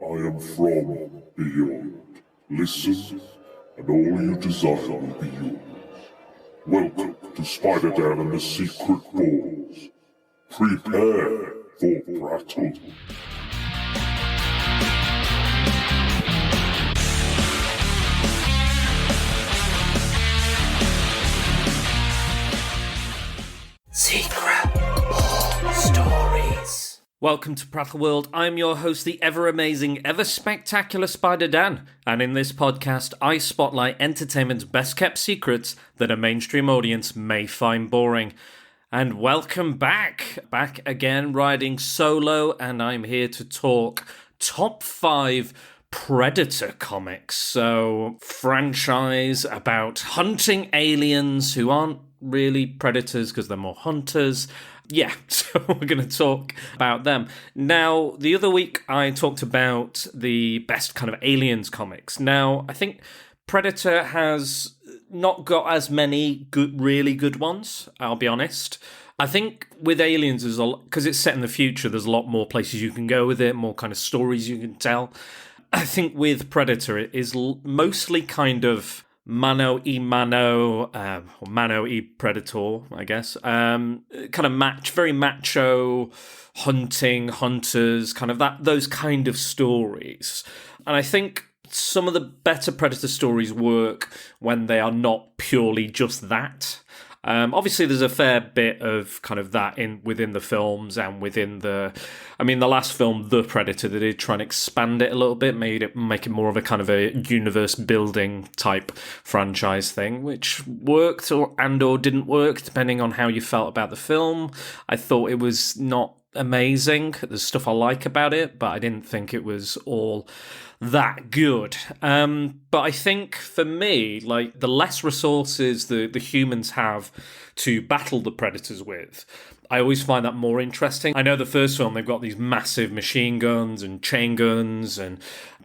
I am from beyond. Listen, and all you desire will be yours. Welcome to Spider-Dan and the Secret Balls. Prepare for Prattle. Secret Ball Stories. Welcome to Prattle World. I'm your host, the ever-amazing, ever-spectacular Spider-Dan, and in this podcast, I spotlight entertainment's best-kept secrets that a mainstream audience may find boring. And welcome back again, riding solo, and I'm here to talk top 5 Predator comics. So, franchise about hunting aliens who aren't really predators because they're more hunters. Yeah, so we're going to talk about them. Now, the other week I talked about the best kind of aliens comics. Now, I think Predator has not got as many really good ones, I'll be honest. I think with aliens, there's a lot, because it's set in the future, there's a lot more places you can go with it, more kind of stories you can tell. I think with Predator, it is mostly kind of mano y mano, or mano y predator, I guess. Kind of very macho, hunters, kind of those kind of stories. And I think some of the better Predator stories work when they are not purely just that. Obviously, there's a fair bit of kind of that within the films and within the last film, The Predator, they did try and expand it a little bit, make it more of a kind of a universe building type franchise thing, which worked or didn't work depending on how you felt about the film. I thought it was not amazing. There's stuff I like about it, but I didn't think it was all that good. But I think for me, like, the less resources the humans have to battle the predators with, I always find that more interesting. I know the first film, they've got these massive machine guns and chain guns and,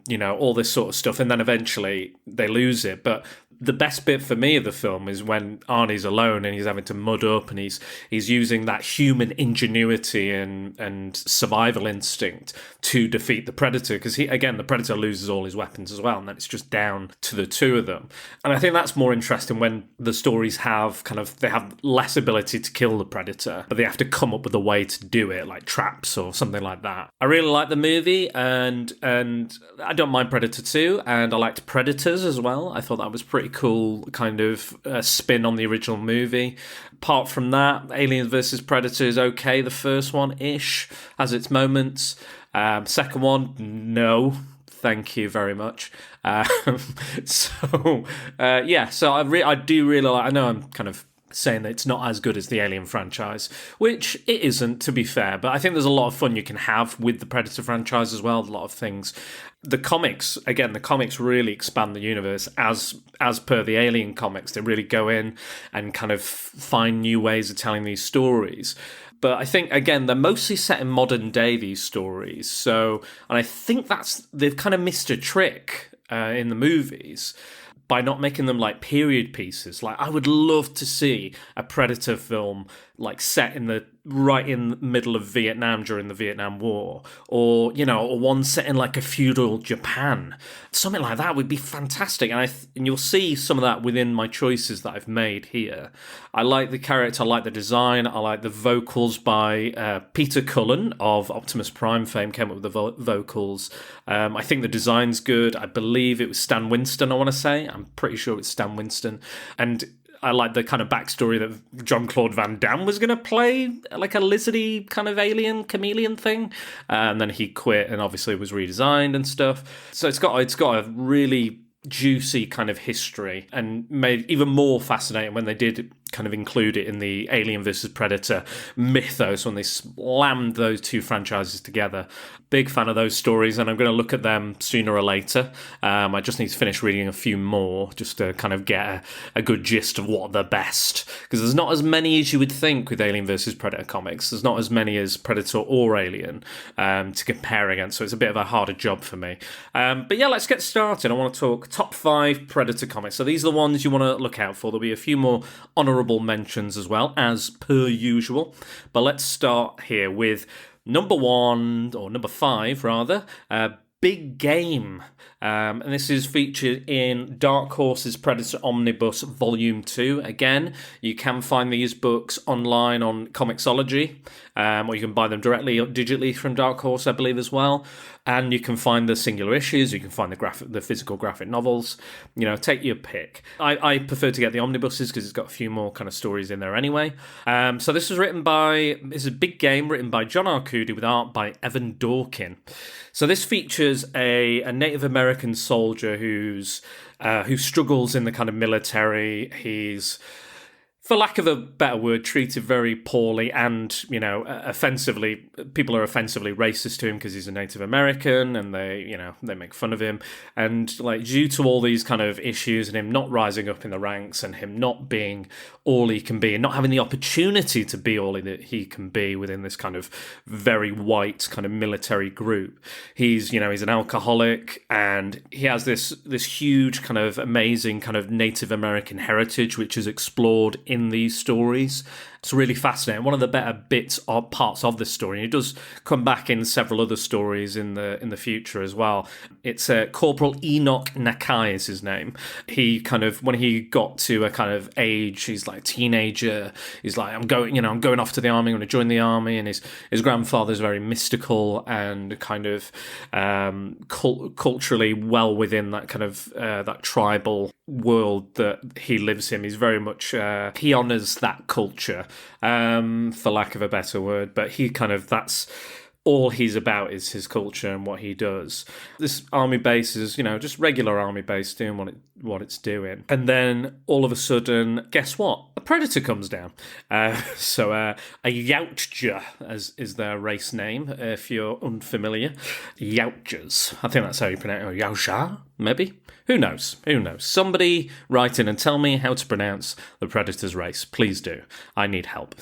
you know, all this sort of stuff, and then eventually they lose it. But the best bit for me of the film is when Arnie's alone and he's having to mud up and he's using that human ingenuity and survival instinct to defeat the Predator, because the Predator loses all his weapons as well, and then it's just down to the two of them. And I think that's more interesting when the stories they have less ability to kill the Predator, but they have to come up with a way to do it, like traps or something like that. I really like the movie, and I don't mind Predator 2, and I liked Predators as well. I thought that was pretty cool kind of spin on the original movie. Apart from that, Alien vs. Predator is okay. The first one-ish has its moments. Second one, no. Thank you very much. So I do really like, I know I'm kind of saying that it's not as good as the Alien franchise, which it isn't, to be fair, but I think there's a lot of fun you can have with the Predator franchise as well, a lot of things. The comics really expand the universe as per the Alien comics. They really go in and kind of find new ways of telling these stories. But I think, again, they're mostly set in modern day, these stories. So, and I think they've kind of missed a trick in the movies by not making them like period pieces. Like, I would love to see a Predator film like set right in the middle of Vietnam during the Vietnam War, or, you know, or one set in like a feudal Japan. Something like that would be fantastic, and you'll see some of that within my choices that I've made here. I like the character, I like the design, I like the vocals by Peter Cullen of Optimus Prime fame, came up with the vocals. I think the design's good. I believe it was Stan Winston, I want to say. I'm pretty sure it's Stan Winston. And I like the kind of backstory that Jean-Claude Van Damme was going to play like a lizardy kind of alien chameleon thing, and then he quit and obviously was redesigned and stuff. So it's got a really juicy kind of history, and made even more fascinating when they did kind of include it in the Alien vs. Predator mythos, when they slammed those two franchises together. Big fan of those stories, and I'm going to look at them sooner or later. I just need to finish reading a few more just to kind of get a good gist of what they're best, because there's not as many as you would think with Alien vs. Predator comics. There's not as many as Predator or Alien to compare against, so it's a bit of a harder job for me. But yeah, let's get started. I want to talk top 5 Predator comics. So these are the ones you want to look out for. There'll be a few more honourable mentions as well, as per usual. But let's start here with number 5, Big Game. And this is featured in Dark Horse's Predator Omnibus Volume 2. Again, you can find these books online on Comixology, or you can buy them directly digitally from Dark Horse, I believe, as well. And you can find the singular issues, you can find the physical graphic novels. Take your pick. I prefer to get the omnibuses because it's got a few more kind of stories in there anyway. So this is a Big Game written by John Arcudi with art by Evan Dorkin. So this features a Native American soldier who struggles in the kind of military. He's, for lack of a better word, treated very poorly and, offensively. People are offensively racist to him because he's a Native American, and they make fun of him. And due to all these kind of issues and him not rising up in the ranks and him not being all he can be and not having the opportunity to be all that he can be within this kind of very white kind of military group, he's an alcoholic, and he has this huge kind of amazing kind of Native American heritage which is explored in these stories. It's really fascinating. One of the better bits or parts of this story, and it does come back in several other stories in the future as well. It's Corporal Enoch Nakai is his name. He kind of, when he got to a kind of age, he's like a teenager. He's like, I'm going off to the army. I'm going to join the army. And his grandfather's very mystical and kind of culturally well within that kind of that tribal world that he lives in. He's very much he honors that culture, for lack of a better word, but he kind of, that's all he's about, is his culture and what he does. This army base is, just regular army base doing what it's doing. And then all of a sudden, guess what? A predator comes down. So a Yautja, as is their race name, if you're unfamiliar. Yautjas. I think that's how you pronounce it. Or Yautja, maybe? Who knows? Somebody write in and tell me how to pronounce the predator's race. Please do. I need help.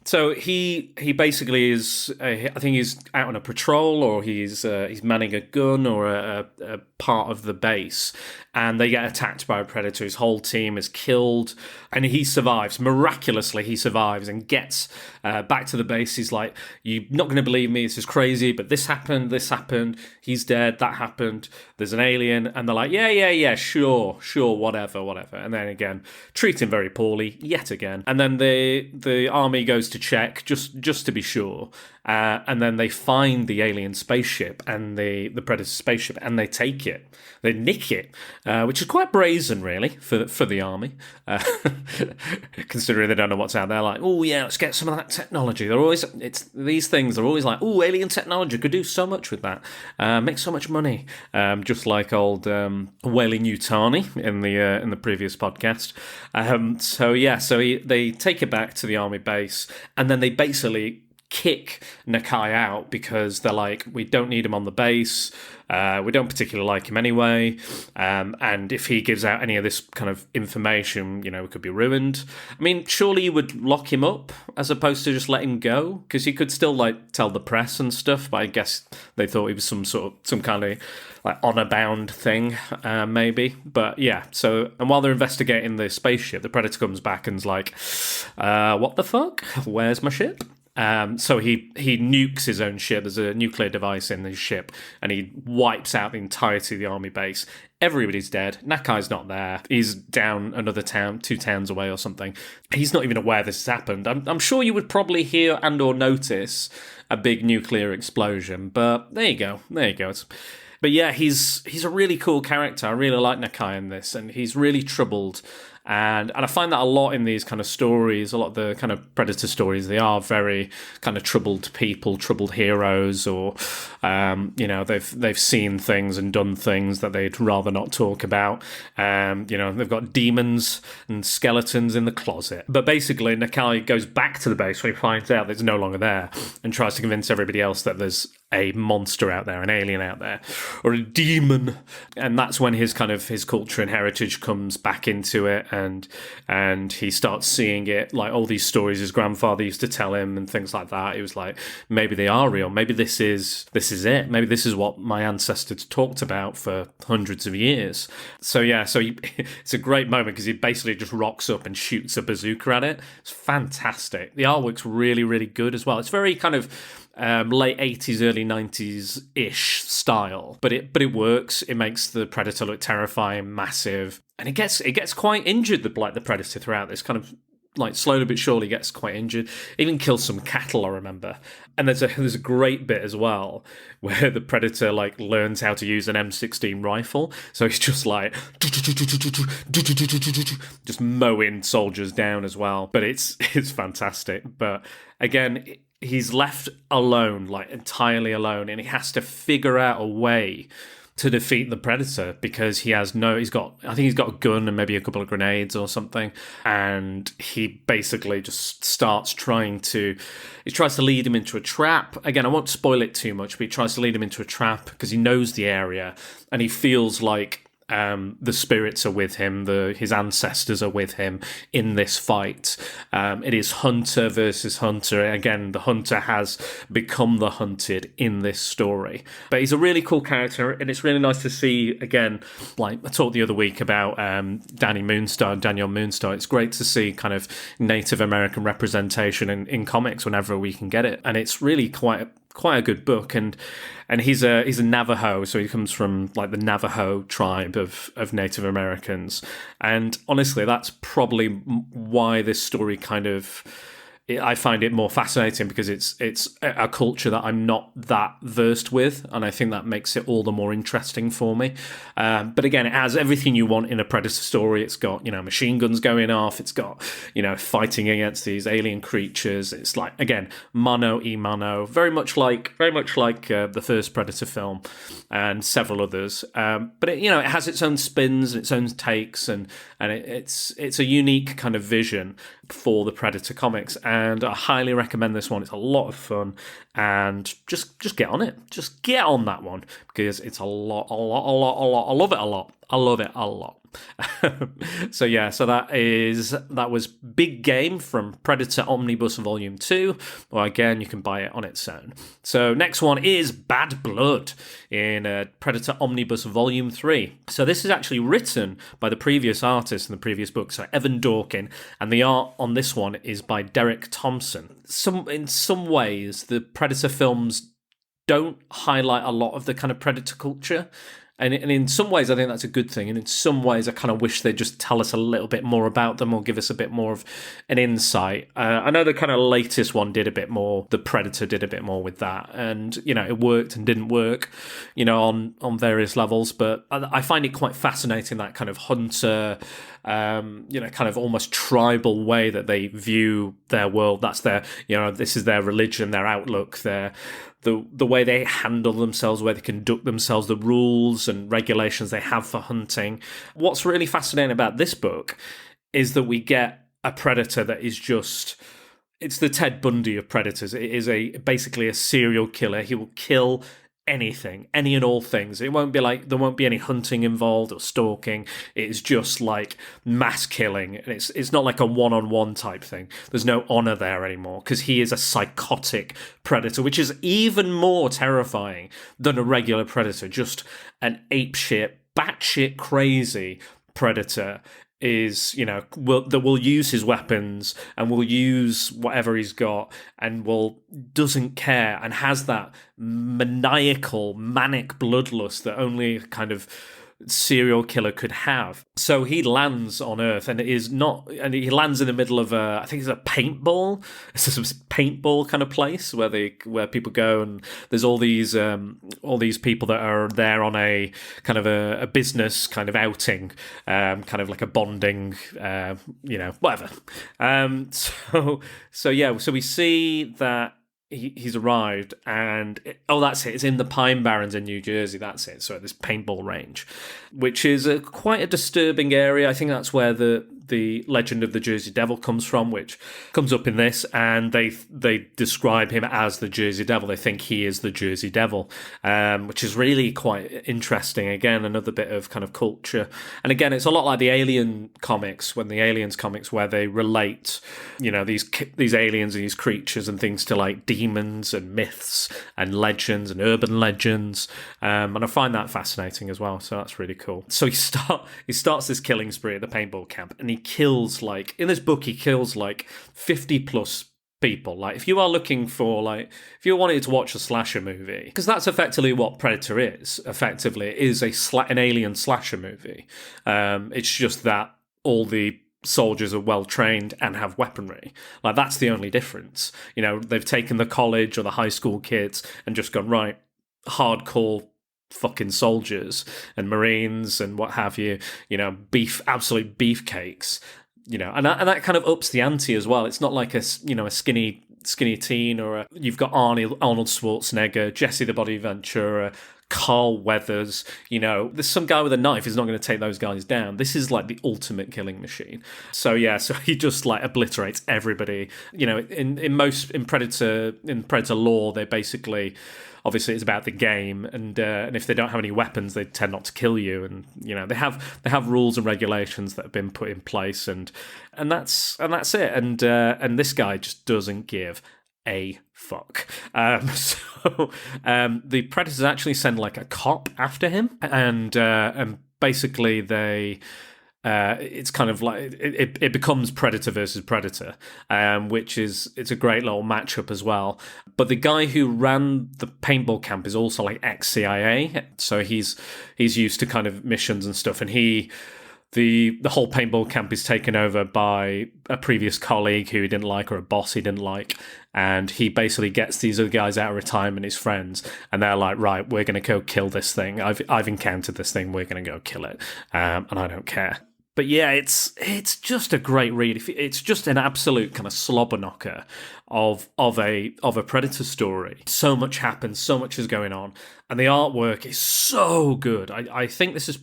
So he basically is, I think he's out on a patrol, or he's manning a gun or a part of the base, and they get attacked by a predator. His whole team is killed, and he survives. Miraculously, he survives and gets back to the base. He's like, you're not going to believe me, this is crazy, but this happened, he's dead, that happened, there's an alien, and they're like, yeah, sure, whatever. And then again, treat him very poorly, yet again. And then the army goes to check, just to be sure, and then they find the alien spaceship and the Predator spaceship, and they take it. They nick it, which is quite brazen, really, for the army, considering they don't know what's out there. Like, oh yeah, let's get some of that technology. These things are always like, oh, alien technology, could do so much with that, make so much money, just like old Whaling Yutani in the previous podcast. So they take it back to the army base, and then they basically kick Nakai out because they're like, we don't need him on the base. We don't particularly like him anyway. And if he gives out any of this kind of information, it could be ruined. I mean, surely you would lock him up as opposed to just let him go, because he could still tell the press and stuff. But I guess they thought he was some kind of honor-bound thing, maybe. But yeah, and while they're investigating the spaceship, the Predator comes back and's like, what the fuck? Where's my ship? So he nukes his own ship. There's a nuclear device in his ship, and he wipes out the entirety of the army base. Everybody's dead. Nakai's not there. He's down another town, 2 towns away or something. He's not even aware this has happened. I'm sure you would probably hear and or notice a big nuclear explosion, but there you go. But yeah, he's a really cool character. I really like Nakai in this, and he's really troubled. And I find that a lot in these kind of stories, a lot of the kind of Predator stories, they are very kind of troubled people, troubled heroes, or, they've seen things and done things that they'd rather not talk about. They've got demons and skeletons in the closet. But basically, Nakai goes back to the base when he finds out that it's no longer there, and tries to convince everybody else that there's a monster out there, an alien out there, or a demon. And that's when his culture and heritage comes back into it, and he starts seeing it, like all these stories his grandfather used to tell him and things like that. He was like, maybe they are real, maybe this is it, maybe this is what my ancestors talked about for hundreds of years. It's a great moment because he basically just rocks up and shoots a bazooka at it. It's fantastic. The artwork's really, really good as well. It's very kind of late 80s, early 90s-ish style. But it works. It makes the Predator look terrifying, massive. And it gets quite injured, the Predator, throughout this kind of, like, slowly but surely gets quite injured. Even kills some cattle, I remember. And there's a great bit as well where the Predator, like, learns how to use an M16 rifle. So he's just like just mowing soldiers down as well. But it's fantastic. But again, he's left alone, like entirely alone, and he has to figure out a way to defeat the Predator because he's got a gun and maybe a couple of grenades or something, and he basically just starts he tries to lead him into a trap. Again, I won't spoil it too much, but he tries to lead him into a trap because he knows the area and he feels like the spirits are with him, his ancestors are with him in this fight. It is hunter versus hunter. Again, the hunter has become the hunted in this story. But he's a really cool character, and it's really nice to see, again, like I talked the other week about Daniel Moonstar. It's great to see kind of Native American representation in comics whenever we can get it. And it's really quite a good book, and he's a Navajo, so he comes from like the Navajo tribe of Native Americans, and honestly, that's probably why this story I find it more fascinating because it's a culture that I'm not that versed with, and I think that makes it all the more interesting for me. But again, it has everything you want in a Predator story. It's got, machine guns going off. It's got, fighting against these alien creatures. It's like, again, mano y mano, very much like the first Predator film and several others. But it has its own spins and its own takes, and it's a unique kind of vision for the Predator comics, and I highly recommend this one. It's a lot of fun, and just get on it. Just get on that one because it's a lot. I love it a lot. So that was Big Game from Predator Omnibus Volume 2, or again, you can buy it on its own. So next one is Bad Blood in Predator Omnibus Volume 3. So this is actually written by the previous artist in the previous book, so Evan Dorkin, and the art on this one is by Derek Thompson. In some ways, the Predator films don't highlight a lot of the kind of Predator culture. And in some ways, I think that's a good thing. And in some ways, I kind of wish they'd just tell us a little bit more about them or give us a bit more of an insight. I know the kind of latest one did a bit more. The Predator did a bit more with that. And, it worked and didn't work, on various levels. But I find it quite fascinating, that kind of hunter, kind of almost tribal way that they view their world. That's their, this is their religion, their outlook, the way they handle themselves, the way they conduct themselves, the rules and regulations they have for hunting. What's really fascinating about this book is that we get a predator that is it's the Ted Bundy of predators. It is basically a serial killer. He will kill anything, any and all things. There won't be any hunting involved or stalking. It's just like mass killing, and it's not like a one-on-one type thing. There's no honor there anymore because he is a psychotic predator, which is even more terrifying than a regular predator. Just an apeshit, batshit crazy predator is, that will use his weapons and will use whatever he's got and doesn't care and has that manic bloodlust that only kind of serial killer could have. So he lands on Earth, and he lands in the middle of I think it's a paintball. It's a paintball kind of place where people go, and there's all these people that are there on a kind of a business kind of outing, kind of like a bonding, whatever. So we see that he's arrived, and that's it. It's in the Pine Barrens in New Jersey. That's it. So at this paintball range, which is quite a disturbing area. I think that's where the legend of the Jersey Devil comes from, which comes up in this, and they describe him as the Jersey Devil. They think he is the Jersey Devil, which is really quite interesting. Again, another bit of kind of culture, and again, it's a lot like the Alien comics, where they relate, these aliens and these creatures and things to like demons and myths and legends and urban legends, and I find that fascinating as well. So that's really cool. So he starts this killing spree at the paintball camp, and he kills, like, in this book, he kills like 50 plus people. Like, if you are looking for, like, if you're wanting to watch a slasher movie, because that's effectively what Predator is. Effectively, it is an alien slasher movie. It's just that all the soldiers are well trained and have weaponry. Like, that's the only difference. You know, they've taken the college or the high school kids and just gone, right, hardcore fucking soldiers and Marines and what have you, you know, absolute beefcakes, you know, and that kind of ups the ante as well. It's not like a skinny teen, or you've got Arnold Schwarzenegger, Jesse the Body Ventura, Carl Weathers, you know, there's some guy with a knife who's not going to take those guys down. This is like the ultimate killing machine. So yeah, so he just like obliterates everybody. You know, in Predator lore, they basically, obviously it's about the game, and if they don't have any weapons, they tend not to kill you, and you know they have rules and regulations that have been put in place, and that's it. And this guy just doesn't give a fuck. So the Predators actually send like a cop after him, and basically they. It's kind of like it becomes Predator versus Predator, it's a great little matchup as well. But the guy who ran the paintball camp is also like ex-CIA, so he's used to kind of missions and stuff, and the whole paintball camp is taken over by a previous colleague who he didn't like, or a boss he didn't like, and he basically gets these other guys out of retirement, his friends, and they're like, right, we're going to go kill this thing. I've encountered this thing, we're going to go kill it, and I don't care. But yeah, it's just a great read. It's just an absolute kind of slobber knocker of a Predator story. So much happens, so much is going on, and the artwork is so good. I think this is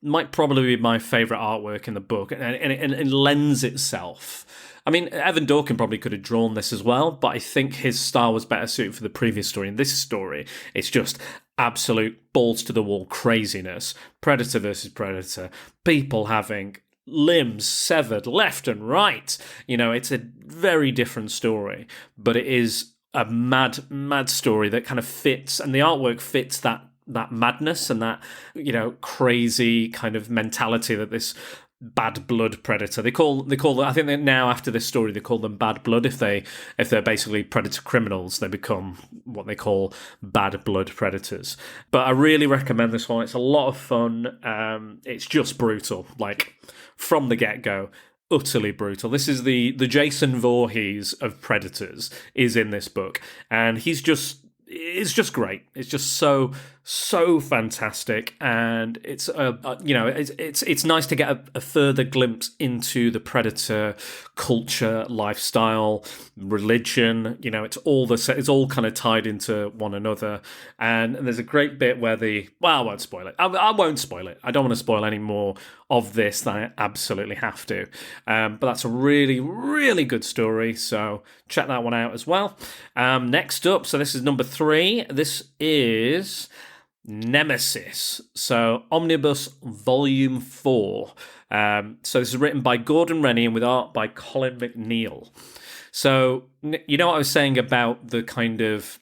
might probably be my favourite artwork in the book, and it lends itself. I mean, Evan Dorkin probably could have drawn this as well, but I think his style was better suited for the previous story. In this story, it's just absolute balls to the wall craziness. Predator versus Predator. People having limbs severed left and right. You know, it's a very different story, but it is a mad story that kind of fits, and the artwork fits that madness and that, you know, crazy kind of mentality that this bad blood predator. They call I think that now after this story they call them bad blood. If they're basically predator criminals, they become what they call bad blood predators. But I really recommend this one. It's a lot of fun. It's just brutal, like from the get-go. Utterly brutal. This is the Jason Voorhees of Predators is in this book, and it's just great. It's just so fantastic, and it's it's nice to get a further glimpse into the Predator culture, lifestyle, religion. You know, it's all kind of tied into one another, and there's a great bit where I won't spoil it. I won't spoil it. I don't want to spoil any more of this than I absolutely have to. But that's a really, really good story, so check that one out as well. Next up, so this is number 3. This is Nemesis. So Omnibus Volume 4. So this is written by Gordon Rennie and with art by Colin McNeil. So, you know what I was saying about the kind of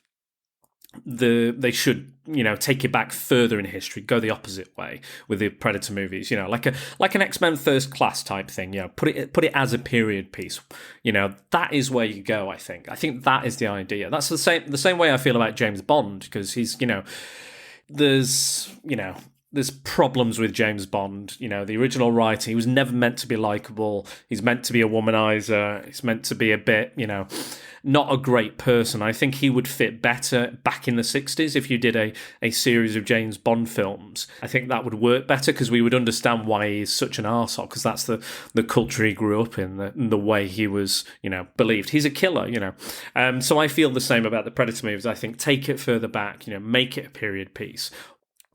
they should, you know, take it back further in history, go the opposite way with the Predator movies, you know, like an X-Men First Class type thing, you know, put it as a period piece, you know, that is where you go. I think that is the idea. That's the same way I feel about James Bond, because he's, you know, there's problems with James Bond. You know, the original writer, he was never meant to be likable. He's meant to be a womanizer. He's meant to be a bit, you know, not a great person. I think he would fit better back in the 60s if you did a series of James Bond films. I think that would work better, because we would understand why he's such an arsehole, because that's the culture he grew up in, the way he was, you know, believed. He's a killer, you know. So I feel the same about the Predator movies. I think take it further back, you know, make it a period piece.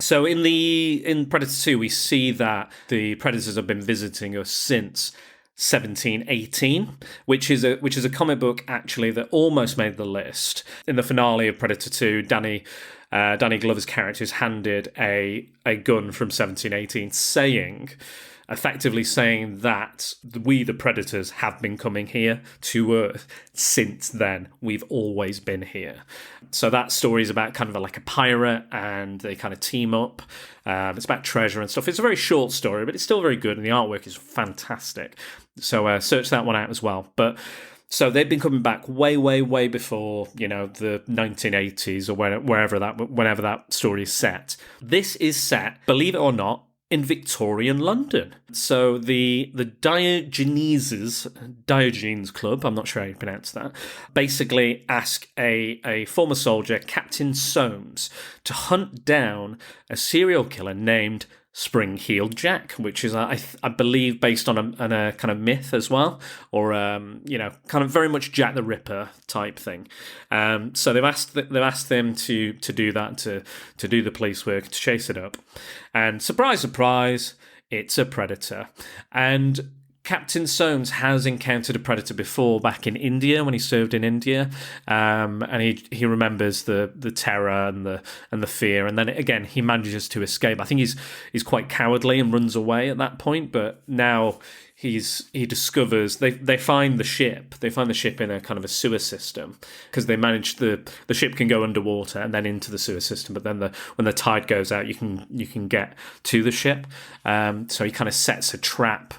So in Predator 2, we see that the Predators have been visiting us since 1718, which is a comic book actually that almost made the list. In the finale of Predator 2, Danny Glover's character is handed a gun from 1718, effectively saying that we, the Predators, have been coming here to Earth since then. We've always been here. So that story is about kind of like a pirate, and they kind of team up. It's about treasure and stuff. It's a very short story, but it's still very good, and the artwork is fantastic. So search that one out as well. But So they've been coming back way, way, way before, the 1980s or whenever that story is set. This is set, believe it or not, in Victorian London. So the Diogenes Club, I'm not sure how you pronounce that, basically ask a former soldier, Captain Soames, to hunt down a serial killer named Spring-Heeled Jack, which is, I believe, based on a kind of myth as well, or kind of very much Jack the Ripper type thing. So they've asked them to do that, to do the police work, to chase it up, and surprise, surprise, it's a predator. And Captain Soames has encountered a predator before back in India when he served in India, and he remembers the terror and the fear, and then again he manages to escape. I think he's quite cowardly and runs away at that point, but now he discovers they find the ship. They find the ship in a kind of a sewer system because they manage the ship can go underwater and then into the sewer system, but then when the tide goes out, you can get to the ship. So he kind of sets a trap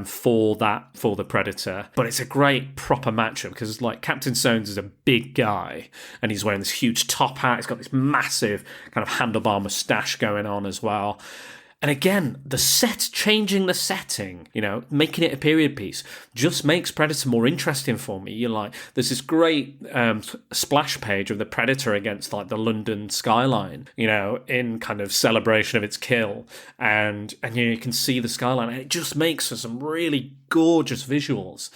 for the predator, but it's a great proper matchup because like Captain Soames is a big guy and he's wearing this huge top hat. He's got this massive kind of handlebar moustache going on as well. And again, changing the setting, making it a period piece, just makes Predator more interesting for me. There's this great splash page of the Predator against like the London skyline, in kind of celebration of its kill, and you can see the skyline, and it just makes for some really gorgeous visuals,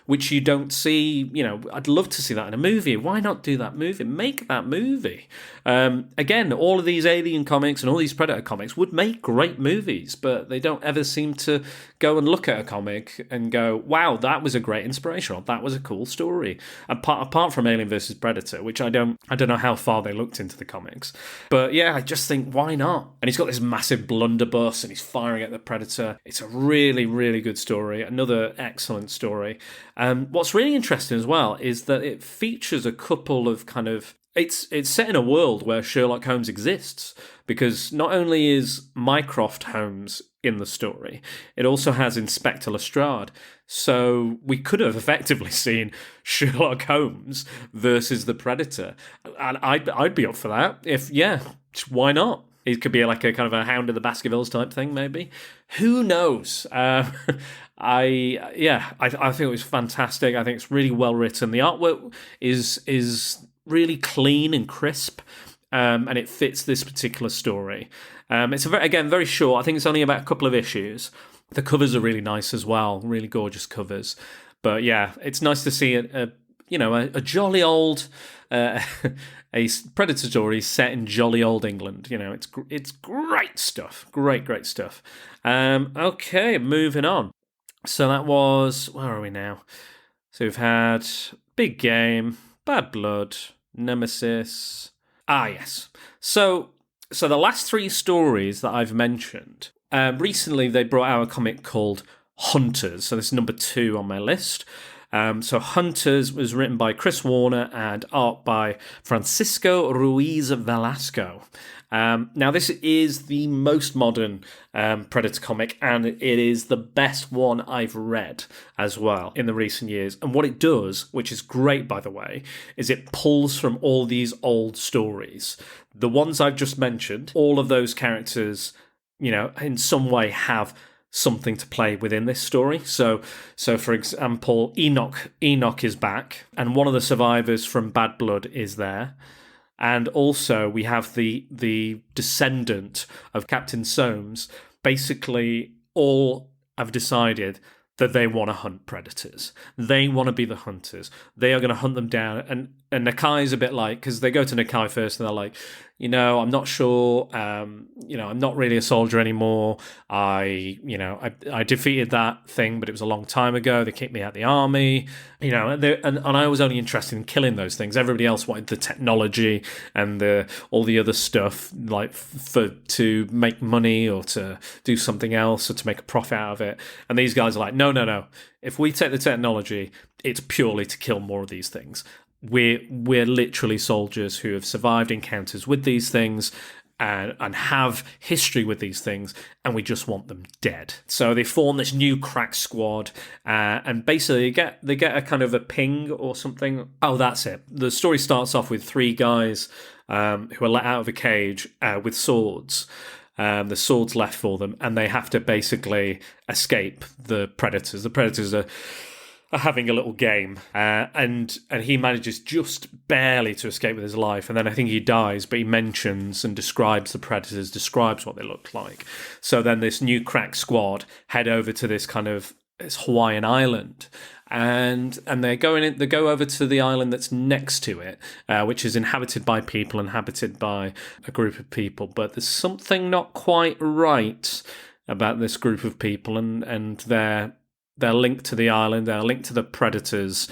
which you don't see. I'd love to see that in a movie. Why not do that movie? Make that movie. Again, all of these Alien comics and all these Predator comics would make great movies, but they don't ever seem to go and look at a comic and go, wow, that was a great inspiration, or that was a cool story. Apart from Alien versus Predator, which I don't know how far they looked into the comics. But yeah, I just think, why not? And he's got this massive blunderbuss and he's firing at the Predator. It's a really, really good story. Another excellent story. What's really interesting as well is that it features a couple of kind of... It's set in a world where Sherlock Holmes exists, because not only is Mycroft Holmes in the story, it also has Inspector Lestrade. So we could have effectively seen Sherlock Holmes versus the Predator. And I'd be up for that. Why not? It could be like a kind of a Hound of the Baskervilles type thing, maybe. Who knows? I think it was fantastic. I think it's really well written. The artwork is really clean and crisp, and it fits this particular story. It's very short. I think it's only about a couple of issues. The covers are really nice as well, really gorgeous covers. But yeah, it's nice to see a jolly old a Predator story set in jolly old England. It's great stuff. Great stuff. Okay, moving on. So that was, where are we now? So we've had Big Game, Bad Blood, Nemesis. Yes. So the last three stories that I've mentioned, recently they brought out a comic called Hunters. So this is number 2 on my list. So Hunters was written by Chris Warner and art by Francisco Ruiz Velasco. Now, this is the most modern Predator comic, and it is the best one I've read as well in the recent years. And what it does, which is great, by the way, is it pulls from all these old stories. The ones I've just mentioned, all of those characters, in some way have something to play within this story. So for example, Enoch is back, and one of the survivors from Bad Blood is there. And also we have the descendant of Captain Soames. Basically, all have decided that they want to hunt predators. They want to be the hunters. They are going to hunt them down. And Nakai's a bit like, because they go to Nakai first and they're like, I'm not sure, I'm not really a soldier anymore. I defeated that thing, but it was a long time ago. They kicked me out of the army, and I was only interested in killing those things. Everybody else wanted the technology and all the other stuff, like to make money or to do something else or to make a profit out of it. And these guys are like, no. If we take the technology, it's purely to kill more of these things. We're literally soldiers who have survived encounters with these things, and have history with these things, and we just want them dead. So they form this new crack squad, and basically they get a kind of a ping or something. Oh, that's it. The story starts off with 3 guys who are let out of a cage with swords. The swords left for them, and they have to basically escape the predators. The predators are having a little game, and he manages just barely to escape with his life, and then I think he dies, but he mentions and describes the predators, describes what they look like. So then this new crack squad head over to this Hawaiian island, and they go over to the island that's next to it, which is inhabited by people, inhabited by a group of people, but there's something not quite right about this group of people, and their link to the island, their link to the predators,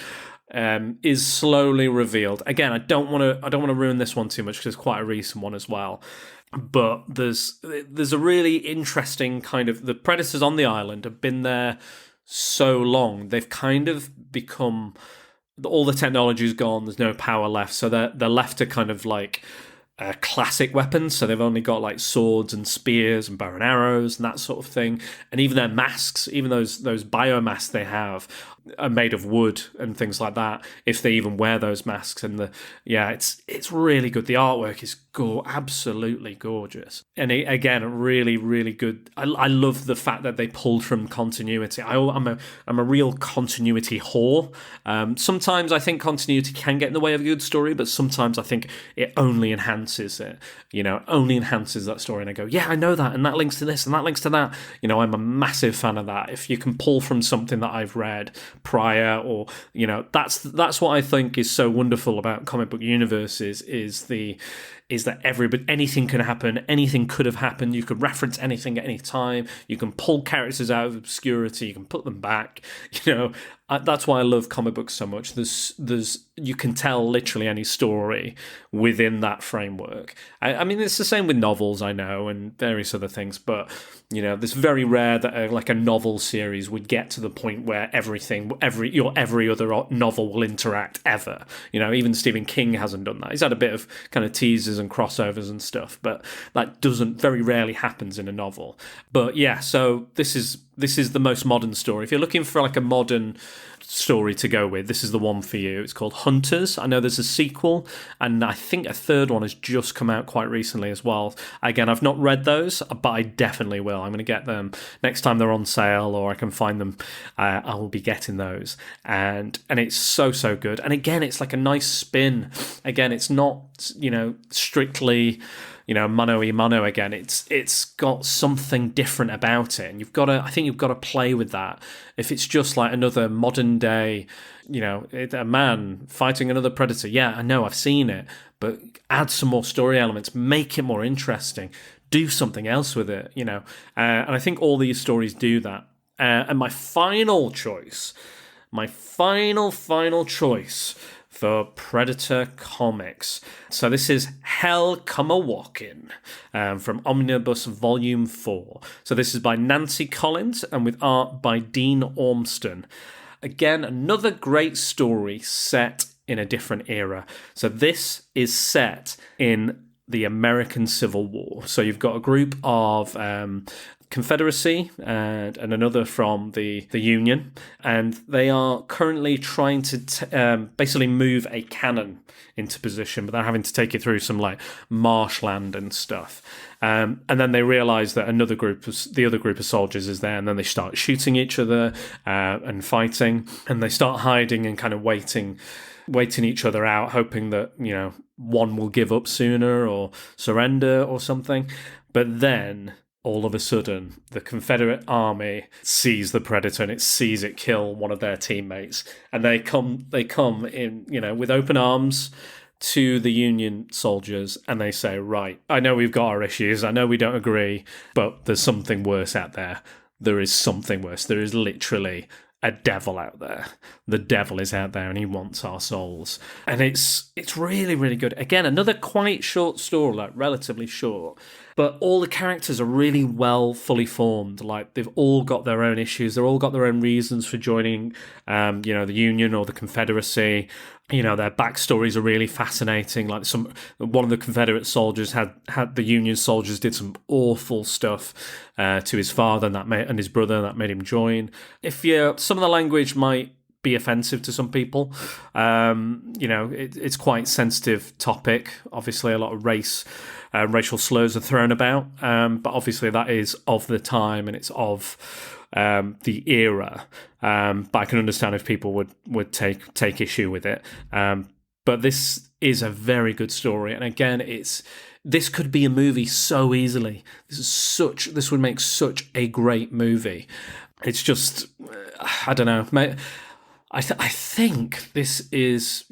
is slowly revealed. Again, I don't want to ruin this one too much because it's quite a recent one as well. But there's a really interesting kind of, the predators on the island have been there so long, they've kind of become, all the technology's gone, there's no power left, so they're left to kind of like classic weapons. So they've only got like swords and spears and bow and arrows and that sort of thing. And even their masks, even those biomasks they have, are made of wood and things like that, if they even wear those masks. And it's really good. The artwork is absolutely gorgeous, and again, really, really good. I love the fact that they pulled from continuity. I'm a real continuity whore. Sometimes I think continuity can get in the way of a good story, but sometimes I think it only enhances it. Only enhances that story. And I go, yeah, I know that, and that links to this, and that links to that. I'm a massive fan of that. If you can pull from something that I've read prior, or that's what I think is so wonderful about comic book universes, is that anything can happen, anything could have happened, you could reference anything at any time, you can pull characters out of obscurity, you can put them back. That's why I love comic books so much. There's you can tell literally any story within that framework. I mean, it's the same with novels, I know, and various other things, but it's very rare that a novel series would get to the point where every other novel will interact ever. Even Stephen King hasn't done that. He's had a bit of kind of teasers and crossovers and stuff, but that very rarely happens in a novel. But yeah, so this is the most modern story. If you're looking for like a modern story to go with, this is the one for you. It's called Hunters. I know there's a sequel, and I think a third one has just come out quite recently as well. Again, I've not read those, but I definitely will. I'm going to get them next time they're on sale, or I can find them. I will be getting those, and it's so good. And again, it's like a nice spin. Again, it's not strictly mano a mano. Again, it's got something different about it, and I think you've got to play with that. If it's just like another modern day, a man fighting another predator, yeah, I know, I've seen it, but add some more story elements, make it more interesting, do something else with it, and I think all these stories do that. And my final choice for Predator Comics. So this is Hell Come A-Walkin' from Omnibus Volume 4. So this is by Nancy Collins and with art by Dean Ormston. Again, another great story set in a different era. So this is set in the American Civil War. So you've got a group of Confederacy and another from the Union, and they are currently trying to basically move a cannon into position, but they're having to take it through some like marshland and stuff. And then they realise that the other group of soldiers is there, and then they start shooting each other and fighting, and they start hiding and kind of waiting each other out, hoping that one will give up sooner or surrender or something. But then all of a sudden, the Confederate army sees the Predator and it sees it kill one of their teammates, and they come in, with open arms to the Union soldiers, and they say, right, I know we've got our issues, I know we don't agree, but there's something worse out there. There is something worse. There is literally a devil out there. The devil is out there and he wants our souls. And it's really, really good. Again, another quite short story, like relatively short, but all the characters are really well fully formed. Like they've all got their own issues. They've all got their own reasons for joining, the Union or the Confederacy. their backstories are really fascinating. Like one of the Confederate soldiers had the Union soldiers did some awful stuff to his father and his brother that made him join. Some of the language might be offensive to some people. It's quite sensitive topic. Obviously, a lot of racial slurs are thrown about, but obviously that is of the time and it's of the era. But I can understand if people would take issue with it. But this is a very good story, and again, this could be a movie so easily. This would make such a great movie. It's just, I don't know. I think this is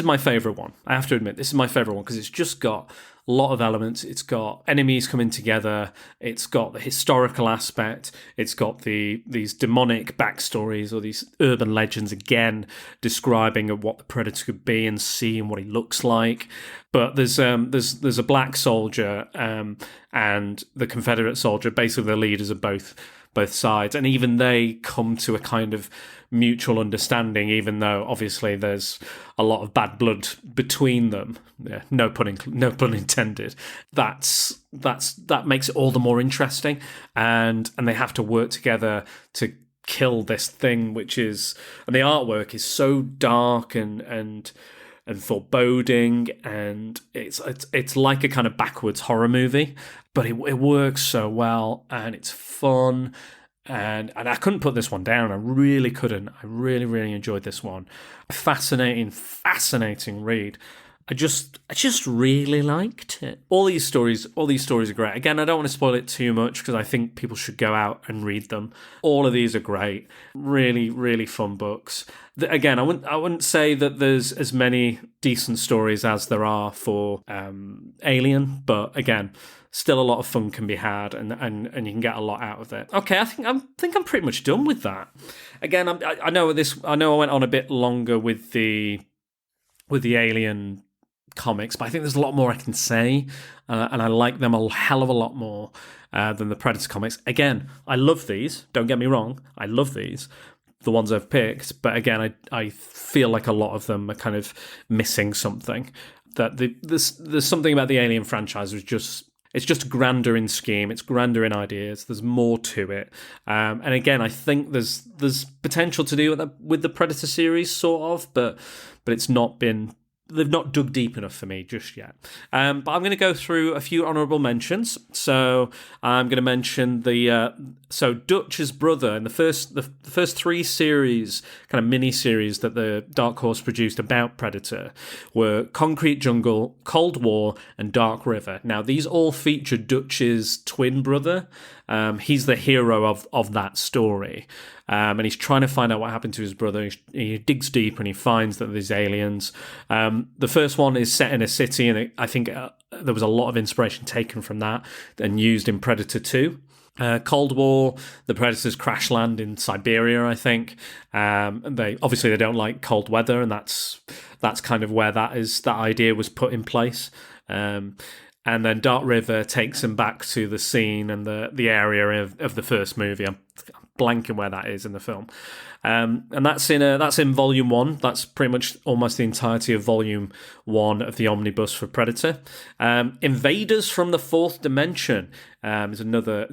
my favourite one. I have to admit, this is my favourite one because it's just got a lot of elements. It's got enemies coming together. It's got the historical aspect. It's got these demonic backstories or these urban legends again describing what the Predator could be and seeing what he looks like. But there's a black soldier and the Confederate soldier. Basically, the leaders of both sides, and even they come to a kind of mutual understanding, even though obviously there's a lot of bad blood between them. Yeah, no pun intended. That makes it all the more interesting, and they have to work together to kill this thing, and the artwork is so dark and foreboding, and it's like a kind of backwards horror movie, but it works so well, and it's fun, and I couldn't put this one down. I really couldn't. I really, really enjoyed this one. Fascinating read. I just really liked it. All these stories are great. Again, I don't want to spoil it too much because I think people should go out and read them. All of these are great. Really, really fun books. Again, I wouldn't say that there's as many decent stories as there are for Alien, but again, still a lot of fun can be had, and you can get a lot out of it. Okay, I think I'm pretty much done with that. Again, I know I went on a bit longer with the Alien comics, but I think there's a lot more I can say, and I like them a hell of a lot more than the Predator comics. Again, I love these. Don't get me wrong, I love these, the ones I've picked. But again, I feel like a lot of them are kind of missing something. That there's something about the Alien franchise it's just grander in scheme, it's grander in ideas, there's more to it. And again, I think there's potential to do with the Predator series, sort of, but it's not been... They've not dug deep enough for me just yet. But I'm going to go through a few honourable mentions. So I'm going to mention Dutch's brother in the first three series, kind of mini-series that the Dark Horse produced about Predator were Concrete Jungle, Cold War, and Dark River. Now, these all feature Dutch's twin brother. He's the hero of that story. And he's trying to find out what happened to his brother. He digs deep and he finds that there's aliens. The first one is set in a city, and I think there was a lot of inspiration taken from that and used in Predator 2. Cold War, the Predators crash land in Siberia, I think. And they don't like cold weather, and that's kind of where that idea was put in place. And then Dark River takes him back to the scene and the area of the first movie. I'm blanking where that is in the film. And that's in Volume 1. That's pretty much almost the entirety of Volume 1 of the omnibus for Predator. Invaders from the Fourth Dimension is another.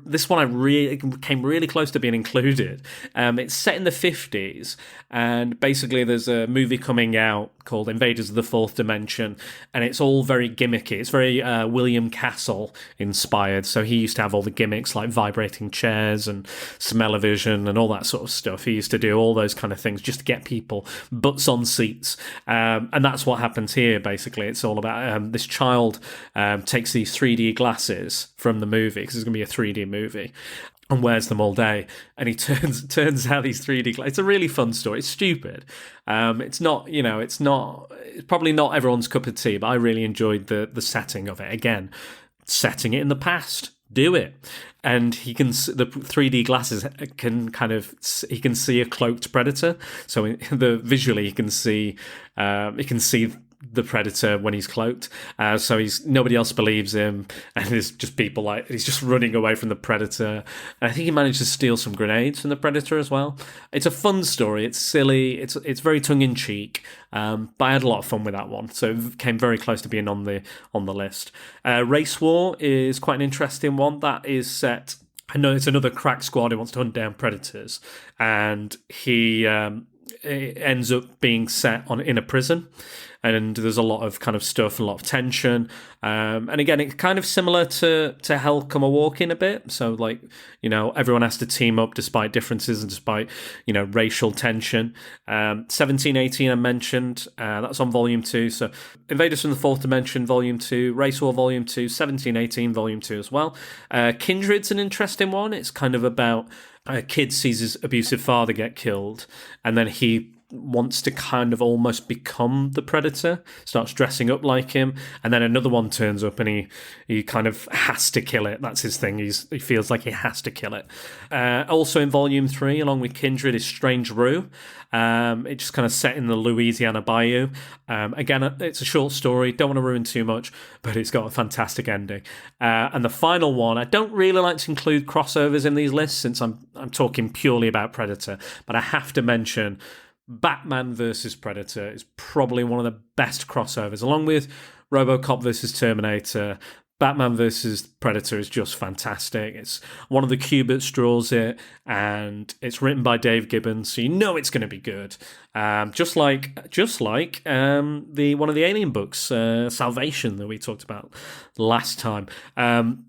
This one came really close to being included. It's set in the 50s, and basically there's a movie coming out called Invaders of the Fourth Dimension, and it's all very gimmicky. It's very William Castle inspired. So he used to have all the gimmicks like vibrating chairs and smell-o-vision and all that sort of stuff. He used to do all those kind of things just to get people butts on seats. And that's what happens here, basically. It's all about this child takes these 3D glasses from the movie, because it's going to be a 3D movie, and wears them all day. And he turns out these 3D glasses. It's a really fun story. It's stupid. It's probably not everyone's cup of tea, but I really enjoyed the setting of it. Again, setting it in the past. Do it. And the 3D glasses he can see a cloaked predator. So visually he can see the Predator when he's cloaked. So nobody else believes him, and there's just people like he's just running away from the Predator. And I think he managed to steal some grenades from the Predator as well. It's a fun story. It's silly. It's very tongue in cheek. But I had a lot of fun with that one, so it came very close to being on the list. Race War is quite an interesting one. That is set. I know it's another crack squad who wants to hunt down predators, and he it ends up being set in a prison, and there's a lot of kind of stuff, a lot of tension, and again, it's kind of similar to Hell Come a Walking a bit. So like, everyone has to team up despite differences and despite racial tension. 1718 I mentioned, that's on Volume 2. So Invaders from the Fourth Dimension Volume 2, Race War Volume 2, 1718 Volume 2 as well. Kindred's an interesting one. It's kind of about a kid sees his abusive father get killed, and then he wants to kind of almost become the Predator, starts dressing up like him, and then another one turns up and he kind of has to kill it. That's his thing. He feels like he has to kill it. Also in Volume 3, along with Kindred, is Strange Rue. It's just kind of set in the Louisiana Bayou. Again, it's a short story. Don't want to ruin too much, but it's got a fantastic ending. And the final one, I don't really like to include crossovers in these lists since I'm talking purely about Predator, but I have to mention Batman versus Predator is probably one of the best crossovers, along with RoboCop versus Terminator. Batman versus Predator is just fantastic. It's one of the Kuberts draws it, and it's written by Dave Gibbons, so it's going to be good. Just like the one of the Alien books, Salvation, that we talked about last time.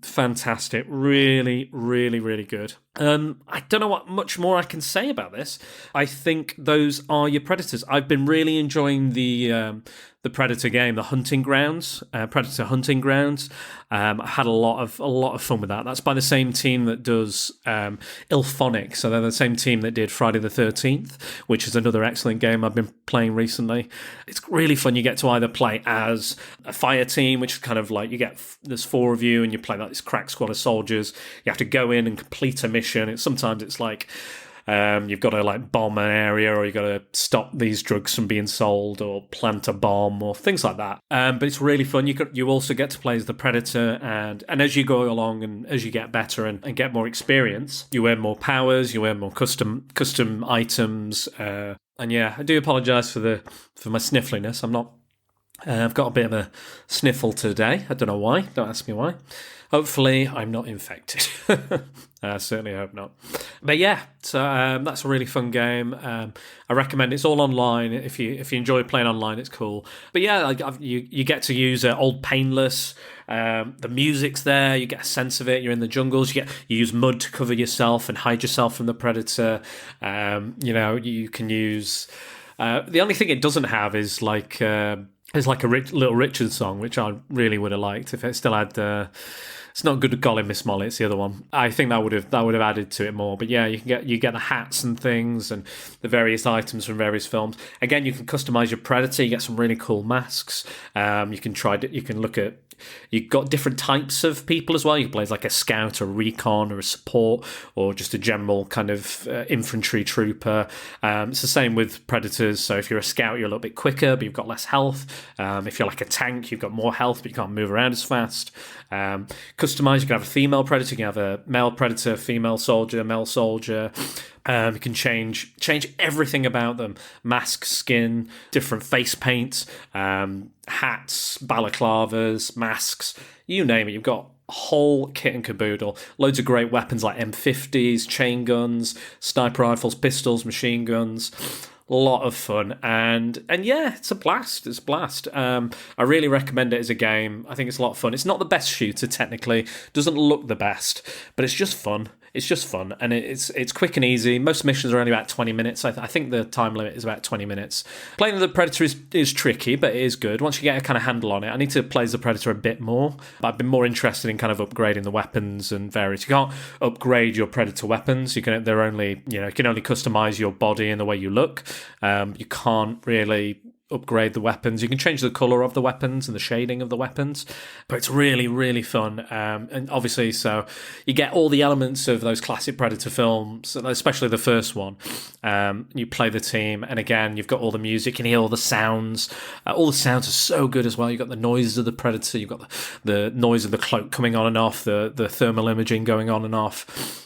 Fantastic, really, really, really good. I don't know what much more I can say about this. I think those are your Predators. I've been really enjoying the Predator game, the Hunting Grounds, Predator Hunting Grounds. I had a lot of fun with that. That's by the same team that does Ilphonic, so they're the same team that did Friday the 13th, which is another excellent game I've been playing recently. It's really fun. You get to either play as a fire team, which is kind of like there's 4 of you, and you play like this crack squad of soldiers. You have to go in and complete a mission. Sometimes it's like you've got to like bomb an area, or you've got to stop these drugs from being sold, or plant a bomb, or things like that. But it's really fun. You also get to play as the Predator, and as you go along and as you get better and get more experience, you earn more powers, you earn more custom items. And yeah, I do apologise for my sniffliness. I've got a bit of a sniffle today. I don't know why. Don't ask me why. Hopefully, I'm not infected. I certainly hope not. But yeah, so that's a really fun game. I recommend it. It's all online. If you enjoy playing online, it's cool. But yeah, you get to use Old Painless. The music's there. You get a sense of it. You're in the jungles. You use mud to cover yourself and hide yourself from the Predator. You can use. The only thing it doesn't have is like. It's like a Little Richard song, which I really would have liked if it still had. It's not Good Golly Miss Molly. It's the other one. I think that would have added to it more. But yeah, you get the hats and things and the various items from various films. Again, you can customize your Predator. You get some really cool masks. You can look at. You've got different types of people as well. You can play as like a scout, or recon, or a support, or just a general kind of infantry trooper. It's the same with Predators. So if you're a scout, you're a little bit quicker, but you've got less health. If you're like a tank, you've got more health, but you can't move around as fast. Customize, you can have a female Predator, you can have a male Predator, female soldier, male soldier. You can change everything about them. Mask, skin, different face paint, hats, balaclavas, masks, you name it. You've got a whole kit and caboodle. Loads of great weapons like M50s, chain guns, sniper rifles, pistols, machine guns. A lot of fun, and yeah, it's a blast. It's a blast. I really recommend it as a game. I think it's a lot of fun. It's not the best shooter technically, doesn't look the best, but it's just fun. It's just fun, and it's quick and easy. Most missions are only about 20 minutes. I think the time limit is about 20 minutes. Playing the Predator is tricky, but it is good. Once you get a kind of handle on it, I need to play as the Predator a bit more. But I've been more interested in kind of upgrading the weapons and various. You can't upgrade your Predator weapons. You can only customize your body and the way you look. You can't really upgrade the weapons. You can change the colour of the weapons and the shading of the weapons, but it's really, really fun. And obviously, so you get all the elements of those classic Predator films, especially the first one. You play the team, and again, you've got all the music, you can hear all the sounds. All the sounds are so good as well. You've got the noises of the Predator, you've got the noise of the cloak coming on and off, the thermal imaging going on and off.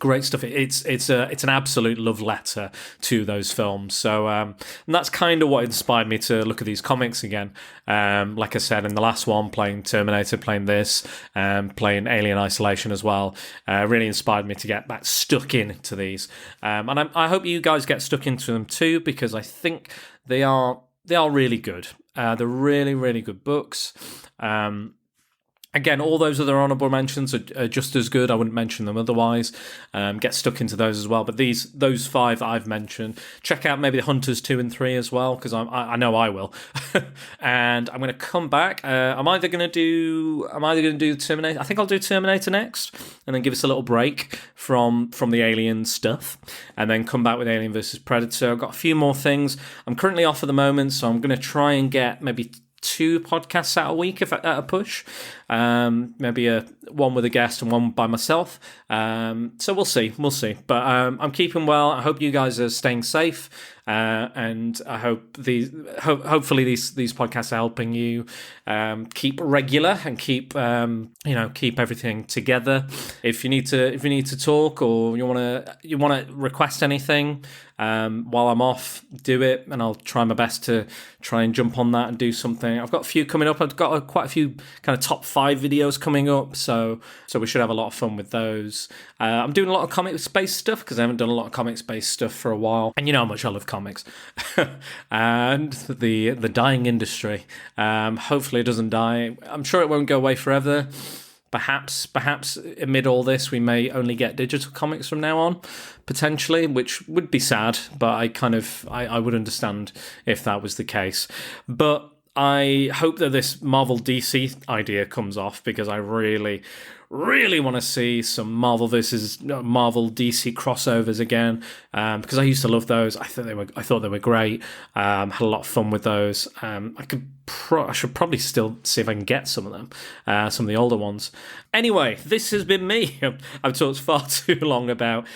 Great stuff. It's an absolute love letter to those films. So and that's kind of what inspired me to look at these comics again. Like I said in the last one, playing Terminator, playing this, playing Alien Isolation as well, really inspired me to get back stuck into these. And I hope you guys get stuck into them too, because I think they are really good. They're really, really good books. Again, all those other honourable mentions are just as good. I wouldn't mention them otherwise. Get stuck into those as well. But those 5 I've mentioned, check out maybe the Hunters 2 and 3 as well, because I know I will. And I'm going to come back. I'm either going to do Terminator. I think I'll do Terminator next, and then give us a little break from the Alien stuff, and then come back with Alien versus Predator. I've got a few more things. I'm currently off at the moment, so I'm going to try and get maybe 2 podcasts out a week at a push. Maybe one with a guest and one by myself. So we'll see. But I'm keeping well. I hope you guys are staying safe. And I hope hopefully these podcasts are helping you keep regular and keep everything together. If you need to talk, or you want to request anything while I'm off, do it, and I'll try my best to try and jump on that and do something. I've got a few coming up. I've got quite a few kind of top 5 videos coming up, so we should have a lot of fun with those. I'm doing a lot of comics-based stuff because I haven't done a lot of comics-based stuff for a while, and you know how much I love comics. And the dying industry. Hopefully it doesn't die. I'm sure it won't go away forever. Perhaps amid all this, we may only get digital comics from now on, potentially, which would be sad, but I would understand if that was the case. But I hope that this Marvel DC idea comes off, because I really, really want to see some Marvel versus Marvel DC crossovers again, because I used to love those. I thought they were great. Had a lot of fun with those. I should probably still see if I can get some of them, some of the older ones. Anyway, this has been me. I've talked far too long about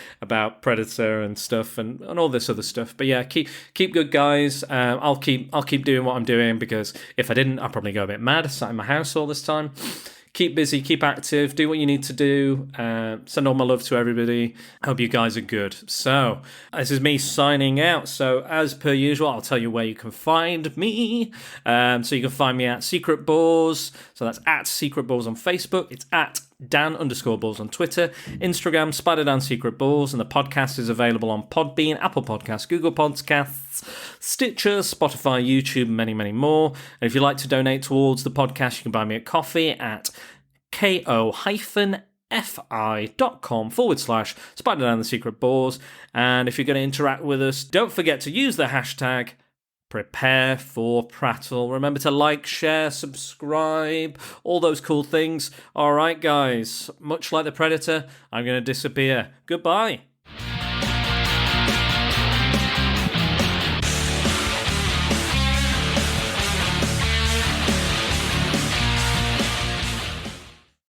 Predator and stuff and all this other stuff. But yeah, keep good, guys. I'll keep doing what I'm doing, because if I didn't, I'd probably go a bit mad, sat in my house all this time. Keep busy, keep active, do what you need to do. Send all my love to everybody. Hope you guys are good. So, this is me signing out. So, as per usual, I'll tell you where you can find me. So, you can find me at Secret Balls. So, that's at Secret Balls on Facebook. It's at Dan_Balls on Twitter, Instagram, SpiderDan Secret Balls, and the podcast is available on Podbean, Apple Podcasts, Google Podcasts, Stitcher, Spotify, YouTube, and many, many more. And if you'd like to donate towards the podcast, you can buy me a coffee at ko-fi.com/SpiderDan the Secret Balls. And if you're going to interact with us, don't forget to use the hashtag Prepare for Prattle. Remember to like, share, subscribe, all those cool things. All right, guys, much like the Predator, I'm going to disappear. Goodbye.